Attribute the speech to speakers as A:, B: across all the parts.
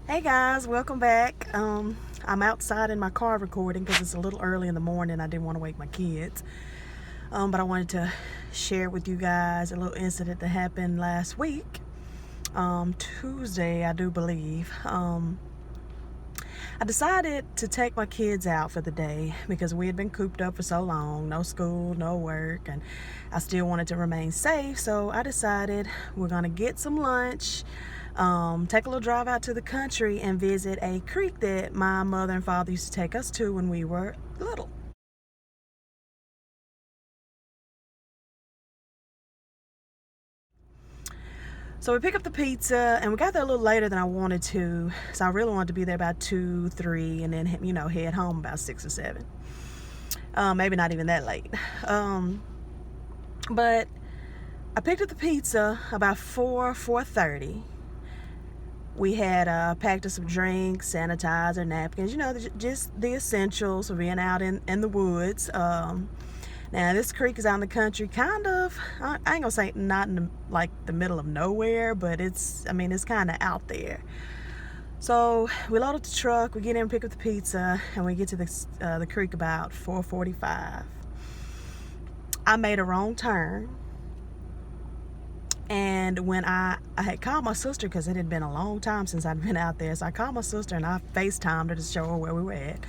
A: Hey guys, welcome back. I'm outside in my car recording because it's a little early in the morning. I didn't want to wake my kids. But I wanted to share with you guys a little incident that happened last week. Tuesday, I do believe. I decided to take my kids out for the day because we had been cooped up for so long, no school, no work, and I still wanted to remain safe. So I decided we're gonna get some lunch, take a little drive out to the country and visit a creek that my mother and father used to take us to when we were little. So we picked up the pizza and we got there a little later than I wanted to. So I really wanted to be there about 2, 3, and then, head home about 6 or 7. Maybe not even that late. But I picked up the pizza about 4:30. We had packed us some drinks, sanitizer, napkins, just the essentials for being out in the woods. Now this creek is out in the country, kind of. I ain't gonna say not in the middle of nowhere, but it's kind of out there. So we load up the truck, we get in, pick up the pizza, and we get to the creek about 4:45. I made a wrong turn, and when I had called my sister because it had been a long time since I'd been out there, so I called my sister and I FaceTimed her to show her where we were at.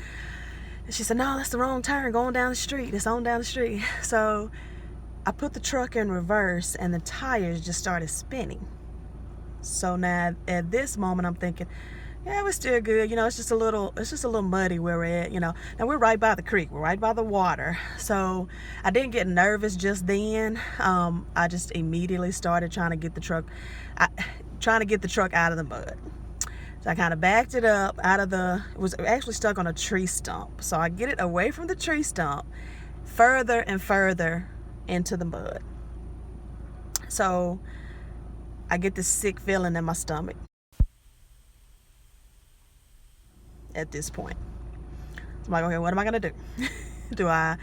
A: She said, no, that's the wrong turn, going down the street. It's on down the street. So I put the truck in reverse and the tires just started spinning. So now at this moment I'm thinking, yeah, we're still good. It's just a little muddy where we're at, Now we're right by the creek. We're right by the water. So I didn't get nervous just then. I just immediately started trying to get the truck out of the mud. So I kind of backed it up it was actually stuck on a tree stump. So I get it away from the tree stump, further and further into the mud. So I get this sick feeling in my stomach at this point. So I'm like, okay, what am I gonna do? Do I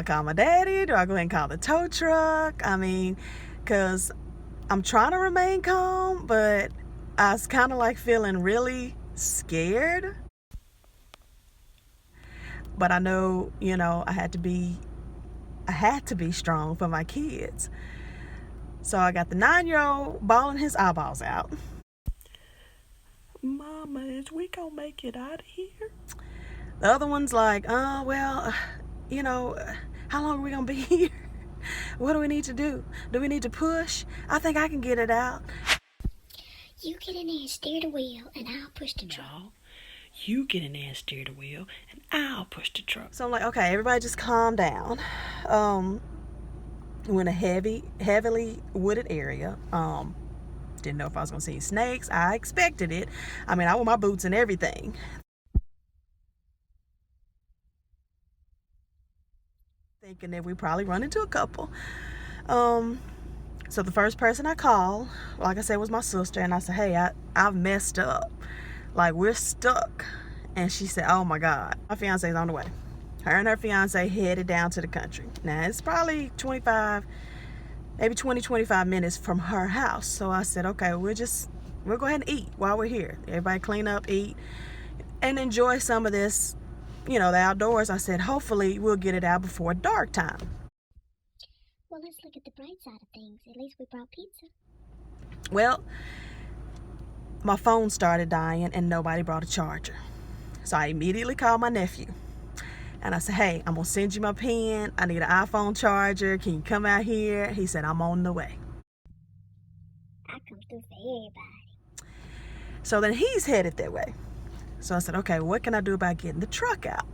A: call my daddy? Do I go ahead and call the tow truck? Because I'm trying to remain calm, but I was kind of like feeling really scared. But I know, I had to be strong for my kids. So I got the 9-year-old bawling his eyeballs out. Mama, is we gonna make it out of here? The other one's like, how long are we gonna be here? What do we need to do? Do we need to push? I think I can get it out.
B: You get in there and steer the wheel, and I'll push the truck.
A: No, you get in there and steer the wheel, and I'll push the truck. So I'm like, okay, everybody just calm down. We're in a heavily wooded area. Didn't know if I was gonna see snakes. I expected it. I wore my boots and everything. Thinking that we probably run into a couple. So the first person I called, like I said, was my sister, and I said, hey, I've messed up. Like, we're stuck. And she said, oh my God, my fiance's on the way. Her and her fiance headed down to the country. Now, it's probably 25 minutes from her house. So I said, okay, we'll go ahead and eat while we're here. Everybody clean up, eat, and enjoy some of this, the outdoors. I said, hopefully we'll get it out before dark time.
B: Well, let's look at the bright side of things. At least we brought pizza.
A: Well, my phone started dying and nobody brought a charger. So I immediately called my nephew. And I said, hey, I'm going to send you my pen. I need an iPhone charger. Can you come out here? He said, I'm on the way.
B: I come through for everybody.
A: So then he's headed that way. So I said, okay, what can I do about getting the truck out?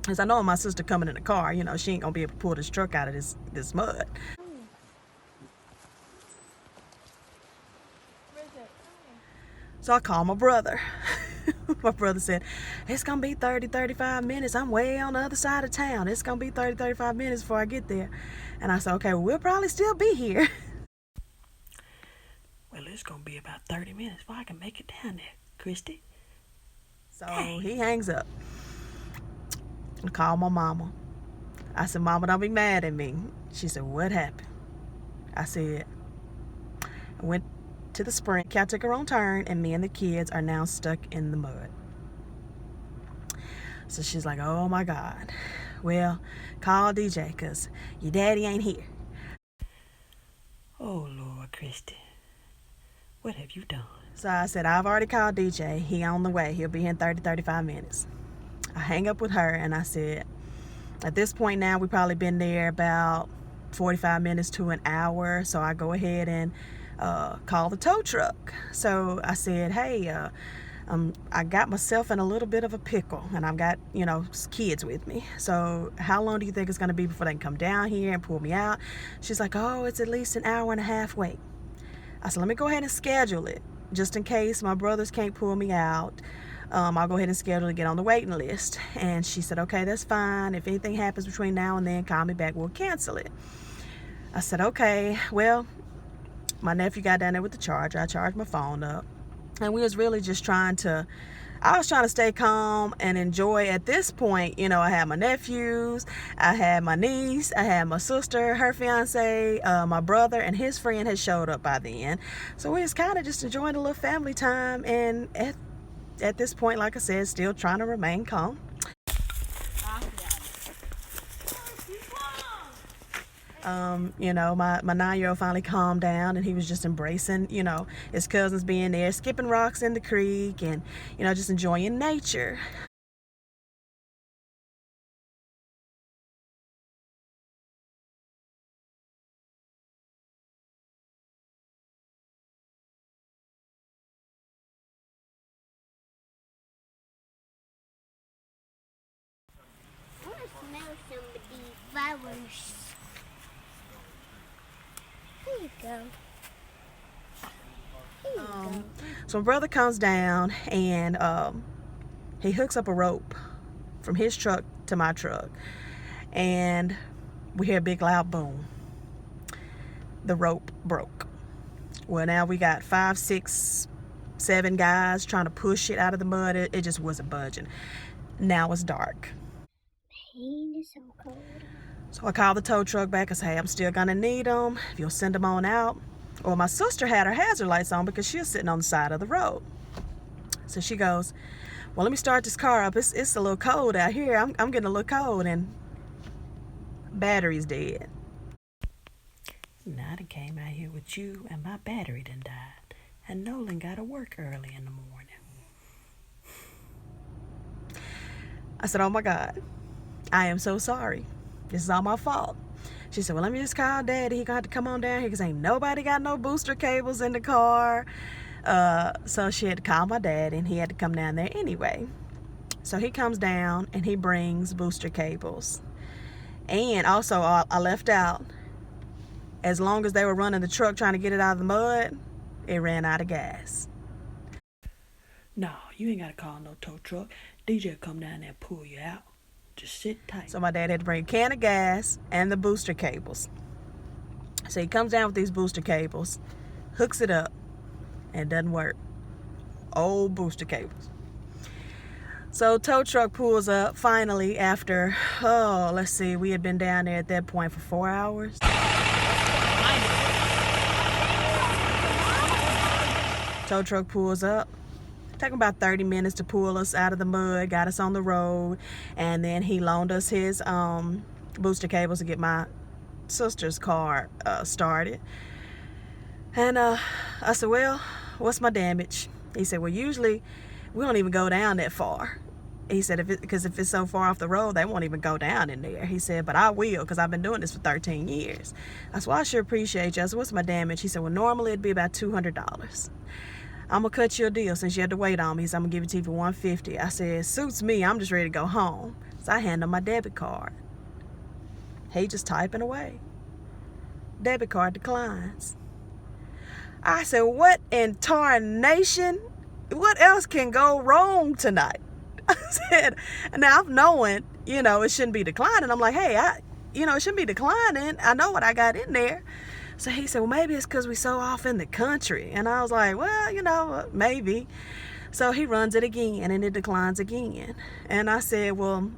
A: Because I know my sister coming in the car, she ain't going to be able to pull this truck out of this mud. So I called my brother. My brother said, it's going to be 35 minutes. I'm way on the other side of town. It's going to be 35 minutes before I get there. And I said, okay, well, we'll probably still be here. Well, it's going to be about 30 minutes before I can make it down there, Christy. So he hangs up. I called my mama. I said, Mama, don't be mad at me. She said, what happened? I said, I went to the spring. Cat took her own turn, and me and the kids are now stuck in the mud. So she's like, oh my God. Well, call DJ because your daddy ain't here. Oh, Lord, Christy. What have you done? So I said, I've already called DJ. He on the way. He'll be here in 35 minutes. I hang up with her and I said, at this point now, we've probably been there about 45 minutes to an hour. So I go ahead and call the tow truck. So I said, hey, I got myself in a little bit of a pickle and I've got, kids with me. So how long do you think it's going to be before they can come down here and pull me out? She's like, oh, it's at least an hour and a half wait. I said, let me go ahead and schedule it just in case my brothers can't pull me out. I'll go ahead and schedule to get on the waiting list. And she said, okay, that's fine. If anything happens between now and then, call me back. We'll cancel it. I said, okay. Well, my nephew got down there with the charger. I charged my phone up. And we was really just I was trying to stay calm and enjoy. At this point, I had my nephews, I had my niece, I had my sister, her fiance, my brother, and his friend had showed up by then. So we was kind of just enjoying a little family time. And at this point, like I said, still trying to remain calm. My 9-year-old finally calmed down and he was just embracing, his cousins being there, skipping rocks in the creek and, just enjoying nature.
B: I want to smell some of these flowers. Here you go.
A: So my brother comes down and he hooks up a rope from his truck to my truck. And we hear a big loud boom. The rope broke. Well, now we got 5, 6, 7 guys trying to push it out of the mud. It just wasn't budging. Now it's dark.
B: Pain is so cold.
A: So I called the tow truck back and said, hey, I'm still going to need them. If you'll send them on out. Well, my sister had her hazard lights on because she was sitting on the side of the road. So she goes, well, let me start this car up. It's a little cold out here. I'm getting a little cold and battery's dead. Now I done came out here with you and my battery done died. And Nolan got to work early in the morning. I said, oh my God, I am so sorry. This is all my fault. She said, well, let me just call Daddy. He gonna have to come on down here because ain't nobody got no booster cables in the car. So she had to call my dad and he had to come down there anyway. So he comes down and he brings booster cables. And also I left out, as long as they were running the truck trying to get it out of the mud, it ran out of gas. No, you ain't got to call no tow truck. DJ will come down there and pull you out. Just sit tight. So my dad had to bring a can of gas and the booster cables. So he comes down with these booster cables, hooks it up, and it doesn't work. Old booster cables. So tow truck pulls up finally after, we had been down there at that point for 4 hours. Tow truck pulls up. Took him about 30 minutes to pull us out of the mud, got us on the road, and then he loaned us his booster cables to get my sister's car started. And I said, well, what's my damage? He said, well, usually we don't even go down that far. He said, because if it's so far off the road, they won't even go down in there. He said, but I will, because I've been doing this for 13 years. I said, well, I sure appreciate you. I said, what's my damage? He said, well, normally it'd be about $200. I'm going to cut you a deal since you had to wait on me. He said, I'm going to give it to you for $150. I said, suits me. I'm just ready to go home. So I hand him my debit card. He just typing away. Debit card declines. I said, what in tarnation? What else can go wrong tonight? I said, now I'm knowing, it shouldn't be declining. I'm like, hey, it shouldn't be declining. I know what I got in there. So he said, well, maybe it's because we so off in the country. And I was like, well, maybe. So he runs it again and it declines again. And I said, well,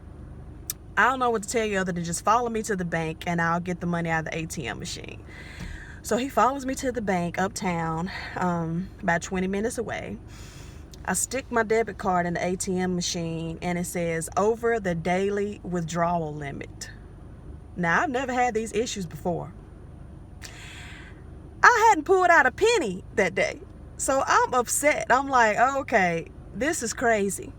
A: I don't know what to tell you other than just follow me to the bank and I'll get the money out of the ATM machine. So he follows me to the bank uptown, about 20 minutes away. I stick my debit card in the ATM machine and it says over the daily withdrawal limit. Now, I've never had these issues before. I hadn't pulled out a penny that day. So I'm upset. I'm like, okay, this is crazy.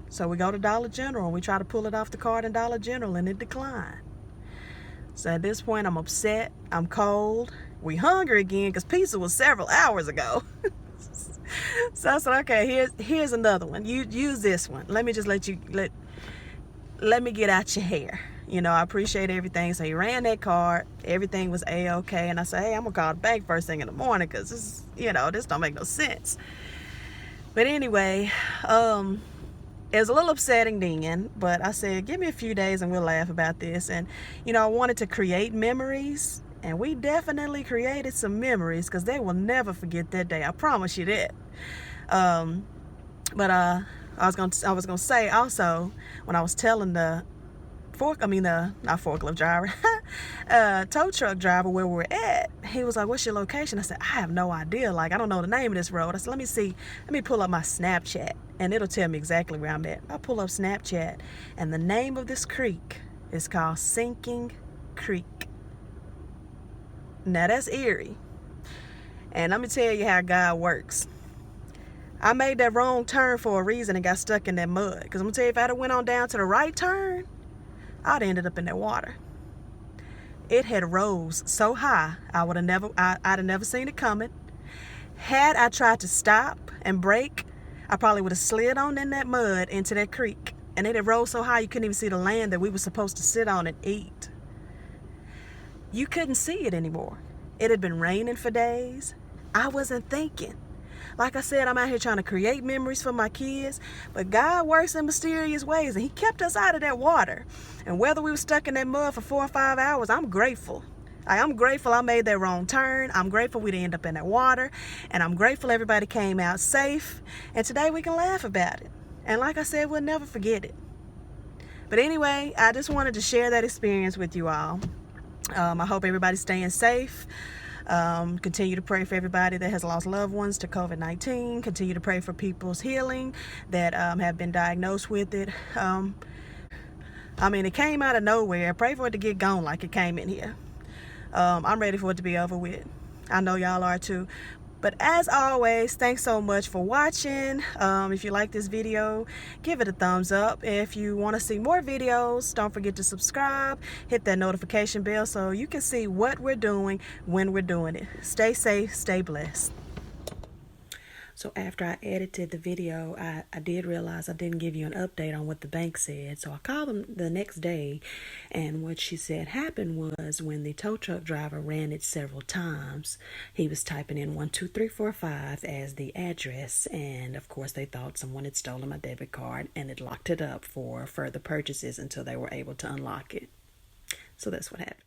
A: So we go to Dollar General and we try to pull it off the card in Dollar General and it declined. So at this point, I'm upset. I'm cold. We hungry again because pizza was several hours ago. So I said, okay, here's another one. You use this one. Let me just let me get out your hair. You know, I appreciate everything. So he ran that card. Everything was A-okay. And I said, hey, I'm going to call the bank first thing in the morning because this, this don't make no sense. But anyway, it was a little upsetting then, but I said, give me a few days and we'll laugh about this. And, I wanted to create memories. And we definitely created some memories because they will never forget that day. I promise you that. But I was gonna say also, when I was telling the not forklift driver, tow truck driver where we were at, he was like, what's your location? I said, I have no idea. Like, I don't know the name of this road. I said, let me pull up my Snapchat and it'll tell me exactly where I'm at. I pull up Snapchat and the name of this creek is called Sinking Creek. Now that's eerie. And let me tell you how God works. I made that wrong turn for a reason and got stuck in that mud. Because I'm going to tell you, if I'd have went on down to the right turn, I'd ended up in that water. It had rose so high, I'd have never seen it coming. Had I tried to stop and brake, I probably would have slid on in that mud into that creek. And it had rose so high you couldn't even see the land that we were supposed to sit on and eat. You couldn't see it anymore. It had been raining for days. I wasn't thinking. Like I said, I'm out here trying to create memories for my kids, but God works in mysterious ways, and he kept us out of that water. And whether we were stuck in that mud for 4 or 5 hours, I'm grateful. I'm grateful I made that wrong turn. I'm grateful we didn't end up in that water, and I'm grateful everybody came out safe. And today we can laugh about it. And like I said, we'll never forget it. But anyway, I just wanted to share that experience with you all. I hope everybody's staying safe. Continue to pray for everybody that has lost loved ones to COVID-19. Continue to pray for people's healing that have been diagnosed with it. It came out of nowhere. Pray for it to get gone like it came in here. I'm ready for it to be over with. I know y'all are too. But as always, thanks so much for watching. If you like this video, give it a thumbs up. If you want to see more videos, don't forget to subscribe. Hit that notification bell so you can see what we're doing when we're doing it. Stay safe, stay blessed. So after I edited the video, I did realize I didn't give you an update on what the bank said. So I called them the next day, and what she said happened was when the tow truck driver ran it several times, he was typing in 12345 as the address, and of course they thought someone had stolen my debit card and it locked it up for further purchases until they were able to unlock it. So that's what happened.